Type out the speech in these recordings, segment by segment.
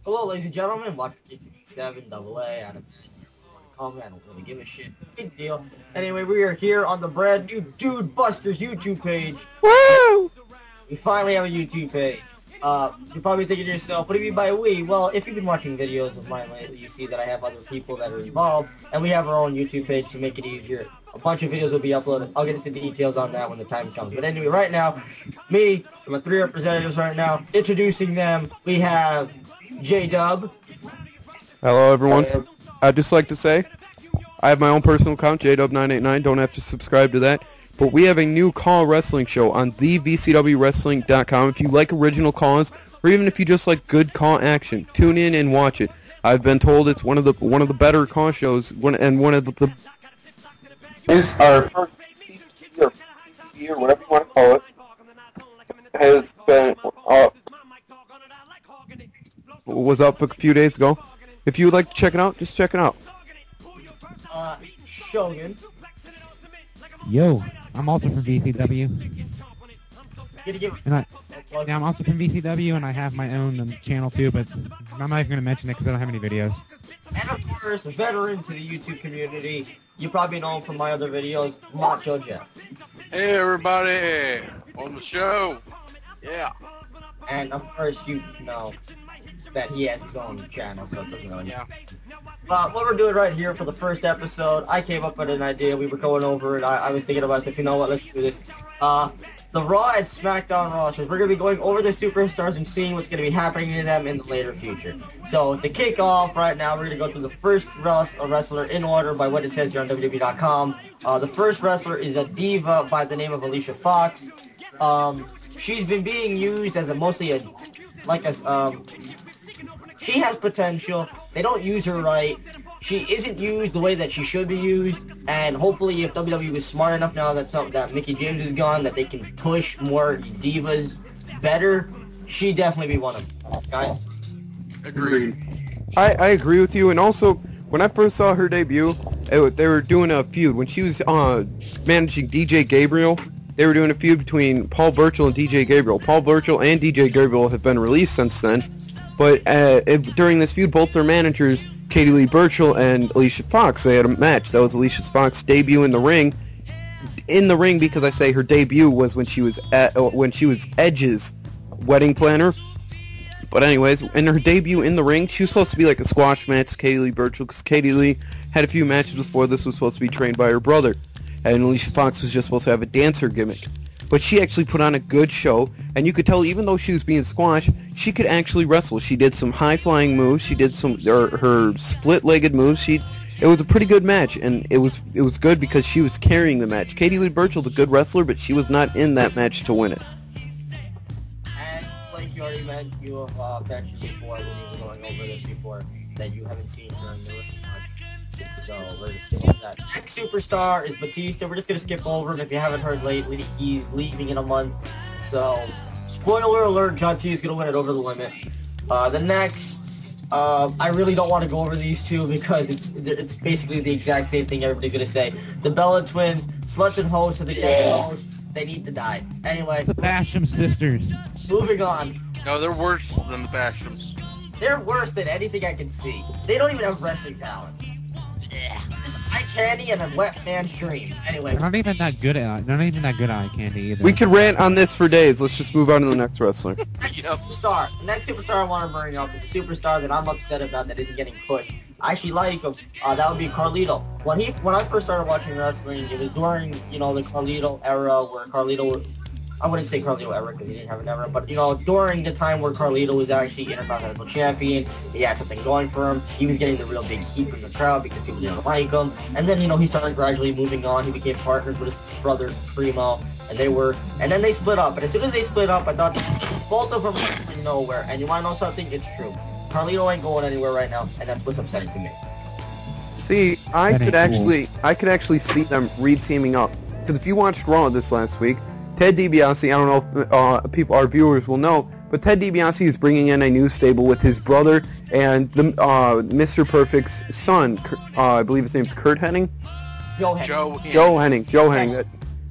Hello, ladies and gentlemen. Watch GT7 AA. I don't really give a shit. Big deal. Anyway, we are here on the brand new Dude Busters YouTube page. Woo! We finally have a YouTube page. You're probably thinking to yourself, what do you mean by we? Well, if you've been watching videos of mine lately, you see that I have other people that are involved, and we have our own YouTube page to make it easier. A bunch of videos will be uploaded. I'll get into details on that when the time comes. But anyway, right now, me and my three representatives right now, introducing them, we have J-Dub. Hello, everyone. I'd just like to say, I have my own personal account, JDub989. Don't have to subscribe to that. But we have a new call wrestling show on thevcwwrestling.com. If you like original calls, or even if you just like good call action, tune in and watch it. I've been told it's one of the better call shows, one of the is our first CCP or PCP or whatever you want to call it has been was up a few days ago. If you would like to check it out, just check it out. Shogun. Yo, I'm also from VCW. And I'm also from VCW, and I have my own channel too, but I'm not even going to mention it because I don't have any videos. And of course, a veteran to the YouTube community. You probably know him from my other videos, Macho Jeff. Hey everybody, on the show. Yeah. And of course, you know that he has his own channel, so it doesn't really matter. But what we're doing right here for the first episode, I came up with an idea. We were going over it. I was thinking about it. You know what? Let's do this. The Raw and SmackDown rosters. We're going to be going over the superstars and seeing what's going to be happening to them in the later future. So to kick off right now, we're going to go through the first wrestler in order by what it says here on WWE.com. The first wrestler is a diva by the name of Alicia Fox. She's been being used as she has potential. They don't use her right. She isn't used the way that she should be used, and hopefully if WWE was smart enough now that Mickie James is gone, that they can push more divas better, she'd definitely be one of them. Guys? Agreed. I agree with you, and also, when I first saw her debut, they were doing a feud. When she was managing DJ Gabriel, they were doing a feud between Paul Burchill and DJ Gabriel. Paul Burchill and DJ Gabriel have been released since then, but during this feud, both their managers, Katie Lee Burchill and Alicia Fox, they had a match. That was Alicia Fox's debut in the ring. In the ring, because I say her debut was when she was Edge's wedding planner. But anyways, in her debut in the ring, she was supposed to be like a squash match, Katie Lee Burchill, because Katie Lee had a few matches before this, was supposed to be trained by her brother. And Alicia Fox was just supposed to have a dancer gimmick. But she actually put on a good show, and you could tell even though she was being squashed, she could actually wrestle. She did some high-flying moves. She did some her split-legged moves. It was a pretty good match, and it was good because she was carrying the match. Katie Lee Burchill's a good wrestler, but she was not in that match to win it. And like you already mentioned, you have mentioned before when you were going over this before that you haven't seen her in the ring much. So we're just skipping that. Next superstar is Batista. We're just gonna skip over him. If you haven't heard lately, he's leaving in a month. So spoiler alert: John Cena's gonna win it over the limit. The next, I really don't want to go over these two because it's basically the exact same thing everybody's gonna say. The Bella twins, sluts and hosts, are the guest hosts. They need to die. Anyway, The Basham sisters. moving on. No, they're worse than the Bashams. They're worse than anything I can see. They don't even have wrestling talent. Yeah. There's eye candy and a wet man's dream. Anyway. They're not even that good at eye candy either. We could rant on this for days. Let's just move on to the next wrestler. Next superstar. The next superstar I want to bring up is a superstar that I'm upset about that isn't getting pushed. I actually like him. That would be Carlito. When I first started watching wrestling, it was during, the Carlito era where Carlito... I wouldn't say Carlito era because he didn't have an era, but during the time where Carlito was actually Intercontinental Champion, he had something going for him. He was getting the real big heat from the crowd because people didn't like him. And then he started gradually moving on. He became partners with his brother Primo, and then they split up. And as soon as they split up, I thought both of them were going nowhere. And you want to know something? It's true. Carlito ain't going anywhere right now, and that's what's upsetting to me. See, I could actually see them re-teaming up. Because if you watched Raw this last week, Ted DiBiase, I don't know if our viewers will know, but Ted DiBiase is bringing in a new stable with his brother and the Mr. Perfect's son. I believe his name's Kurt Hennig. Joe Hennig. Joe Hennig.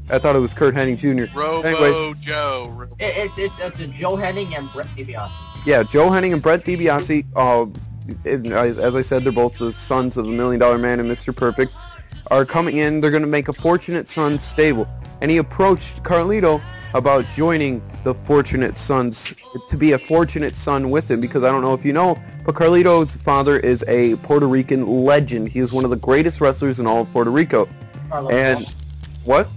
I thought it was Kurt Hennig Jr. Robo Anyways, Joe. It's a Joe Hennig and Brett DiBiase. Yeah, Joe Henning and Brett DiBiase, as I said, they're both the sons of the $1 Million Man and Mr. Perfect, are coming in. They're going to make a Fortunate Son stable. And he approached Carlito about joining the Fortunate Sons, to be a Fortunate Son with him, because I don't know if you know, but Carlito's father is a Puerto Rican legend. He is one of the greatest wrestlers in all of Puerto Rico. Carlos And Colon. what?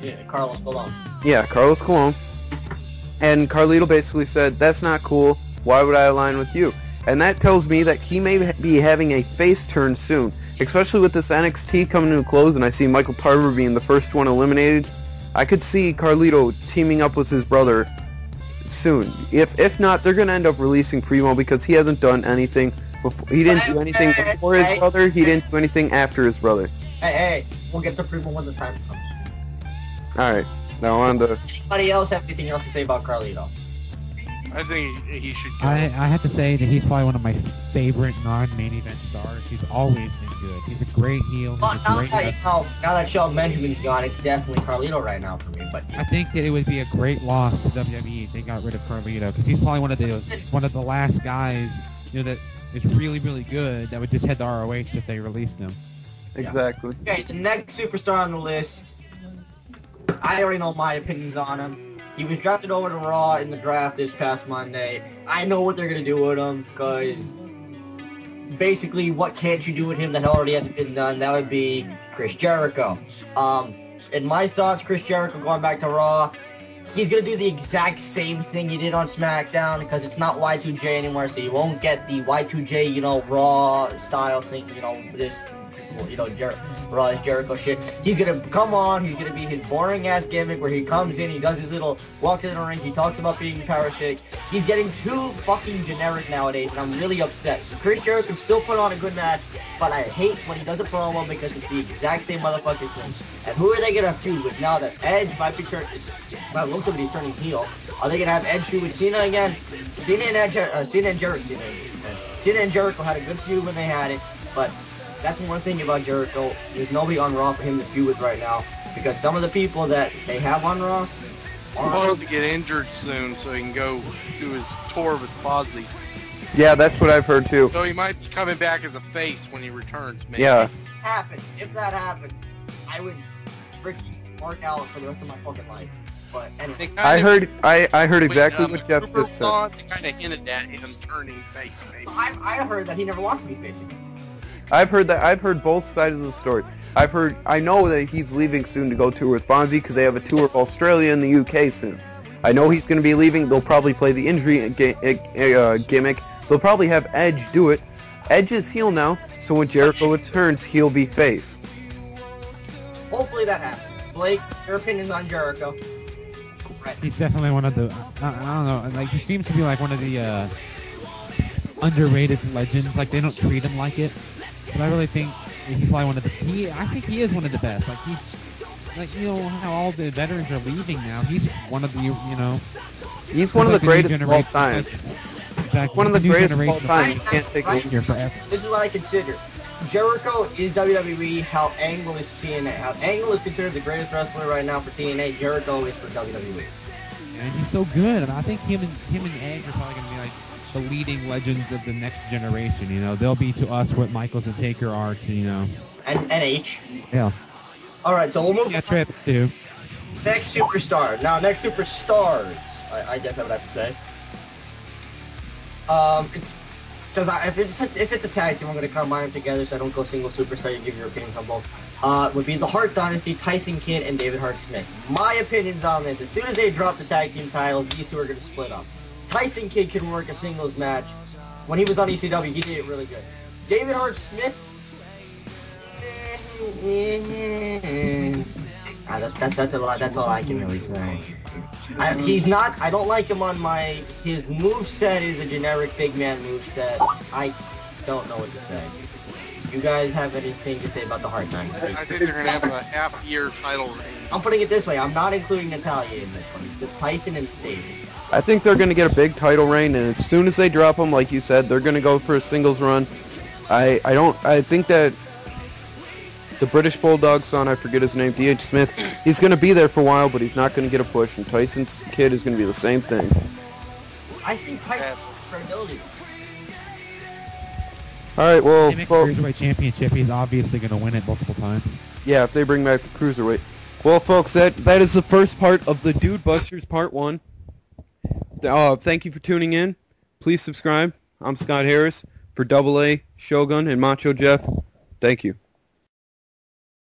Yeah, Carlos Colon. Yeah, Carlos Colon. And Carlito basically said, that's not cool. Why would I align with you? And that tells me that he may be having a face turn soon, especially with this NXT coming to a close, and I see Michael Tarver being the first one eliminated. I could see Carlito teaming up with his brother soon. If not, they're going to end up releasing Primo because he hasn't done anything before. He didn't do anything before his brother. He didn't do anything after his brother. Hey, we'll get the Primo when the time comes. Alright, now on to... Anybody else have anything else to say about Carlito? I think he should go. I have to say that he's probably one of my favorite non-main event stars. He's always been good. He's a great heel. Well, He's a now great that Shelton Benjamin's gone, it's definitely Carlito right now for me. But I think that it would be a great loss to WWE if they got rid of Carlito, because he's probably one of the last guys, that is really, really good that would just head to ROH if they released him. Exactly. Okay, the next superstar on the list, I already know my opinions on him. He was drafted over to Raw in the draft this past Monday. I know what they're going to do with him, because basically what can't you do with him that already hasn't been done? That would be Chris Jericho. In my thoughts, Chris Jericho going back to Raw, he's going to do the exact same thing he did on SmackDown, because it's not Y2J anymore, so you won't get the Y2J, Raw style thing, this... Raw's Jericho shit. He's gonna come on, he's gonna be his boring ass gimmick where he comes in, he does his little walks in the ring, he talks about being parasitic. He's getting too fucking generic nowadays, and I'm really upset. Chris Jericho can still put on a good match, but I hate when he does a promo because it's the exact same motherfucking thing. And who are they gonna feud with now that Edge might be turning? Well, it looks like he's turning heel. Are they gonna have Edge feud with Cena again? Cena and Jericho had a good feud when they had it, but that's one thing about Jericho. There's nobody on Raw for him to feud with right now, because some of the people that they have on Raw He's supposed to get injured soon so he can go do his tour with Fozzy. Yeah, that's what I've heard too. So he might be coming back as a face when he returns, maybe. Yeah. If that happens, I would freaking mark out for the rest of my fucking life. But anyway. I heard exactly what Jeff just said. They kind of hinted at him turning face, maybe. I heard that he never wants to be face again. I've heard both sides of the story. I know that he's leaving soon to go tour with Fonzie because they have a tour of Australia and the UK soon. I know he's going to be leaving. They'll probably play the injury gimmick. They'll probably have Edge do it. Edge is heel now, so when Jericho returns, he'll be face. Hopefully that happens. Blake, your opinions on Jericho? He's definitely one of the, I don't know, like, he seems to be like one of the underrated legends. Like, they don't treat him like it. But I really think he's probably one of the, I think he is one of the best. Like, how all the veterans are leaving now. He's one of the, He's one of the greatest of all time. Exactly. One of the greatest of all time. You can't take right him forever. This is what I consider. Jericho is WWE, how Angle is TNA. How Angle is considered the greatest wrestler right now for TNA, Jericho is for WWE. And he's so good. I think him and Edge are probably going to be like the leading legends of the next generation. They'll be to us what Michaels and Taker are to, And H. Yeah. Alright, so we'll move on. Trips too. Next superstar. Now, next superstars, I guess I would have to say. It's because if it's a tag team, I'm going to combine them together so I don't go single superstar. You give your opinions on both. Would be the Hart Dynasty, Tyson Kidd, and David Hart Smith. My opinions on this: as soon as they drop the tag team titles, these two are going to split up. Tyson Kidd can work a singles match. When he was on ECW, he did it really good. David Hart Smith. That's all I can really say. He's not. I don't like him on his moveset is a generic big man moveset. I don't know what to say. You guys have anything to say about the Hart Dynasty? I think they're going to have a half-year title reign. I'm putting it this way. I'm not including Natalia in this one. It's just Tyson and David. I think they're going to get a big title reign, and as soon as they drop them, like you said, they're going to go for a singles run. I think that the British Bulldog son, I forget his name, D.H. Smith, he's going to be there for a while, but he's not going to get a push, and Tyson's Kid is going to be the same thing. I think Pike's credibility. All right, well, They make the Cruiserweight Championship. He's obviously going to win it multiple times. yeah, if they bring back the Cruiserweight. Well, folks, that is the first part of the Dude Busters Part 1. Thank you for tuning in. Please subscribe. I'm Scott Harris for Double A, Shogun, and Macho Jeff. Thank you.